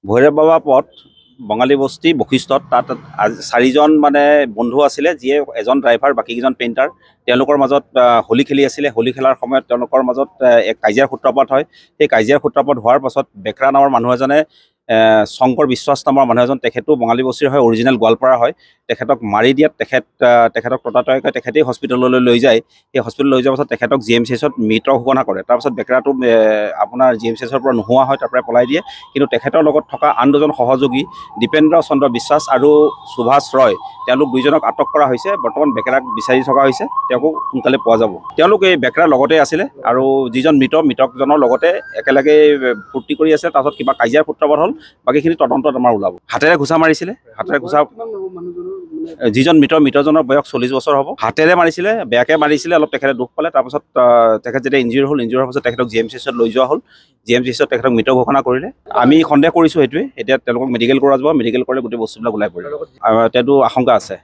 ভৈৰৱ বাবা পথ বঙালী বস্তি বশিষ্ঠত তাত 4জন মানে বন্ধু আছিলে, যিয়ে এজন ড্ৰাইভাৰ বাকীকেইজন পেইণ্টাৰ। তেওঁলোকৰ মাজত হোলী খেলি আছিলে। হোলী খেলাৰ সময়ত তেওঁলোকৰ মাজত এক কাজিয়াৰ সূত্ৰপাত হয়। সেই কাজিয়াৰ সূত্ৰপাত হোৱাৰ পাছত বেকৰা নামৰ মানুহ এজনে শংকৰ বিশ্বাস নামৰ মানুহ এজন, তেখেতো বঙালী বস্তিৰ হয়, অৰিজিনেল গোৱালপাৰা হয়, তেখেতক মাৰি দিয়াত তেখেতক ততাতৈয়াকৈ তেখেতেই হস্পিটেললৈ লৈ যায়। সেই হস্পিটেল লৈ যোৱাৰ পাছত তেখেতক GMCHত মৃত ঘোষণা কৰে। তাৰপাছত বেকৰাটো আপোনাৰ GMCHৰ পৰা নোহোৱা হয়, তাৰ পৰাই পলাই দিয়ে। কিন্তু তেখেতৰ লগত থকা আন দুজন সহযোগী দীপেন্দ্ৰ চন্দ্ৰ বিশ্বাস আৰু সুভাষ ৰয়, তেওঁলোক দুইজনক আটক কৰা হৈছে। বৰ্তমান বেকৰাক বিচাৰি থকা হৈছে, তেওঁকো সোনকালে পোৱা যাব। তেওঁলোক এই বেকৰাৰ লগতে আছিলে আৰু যিজন মৃতকজনৰ লগতে একেলগে ফূৰ্তি কৰি আছে। তাৰপাছত কিবা কাজিয়াৰ সূত্ৰপাত হ'ল, বাকীখিনি তদন্তত আমাৰ ওলাব। হাতেৰে ঘুচা মাৰিছিলে। যিজন মৃতজনৰ বয়স 40 বছৰ হ'ব। হাতেৰে মাৰিছিলে, বেয়াকৈ মাৰিছিলে, অলপ তেখেতে দুখ পালে। তাৰপাছত তেখেত যেতিয়া ইনজিউৰ হোৱাৰ পাছত তেখেতক GMCHত লৈ যোৱা হ'ল। GMCHত তেখেতক মৃত ঘোষণা কৰিলে। আমি সন্দেহ কৰিছোঁ সেইটোৱে। এতিয়া তেওঁলোকক মেডিকেল কৰা যাব, মেডিকেল কৰিলে গোটেই বস্তুবিলাক ওলাই পৰিব। তেওঁতো আশংকা আছে।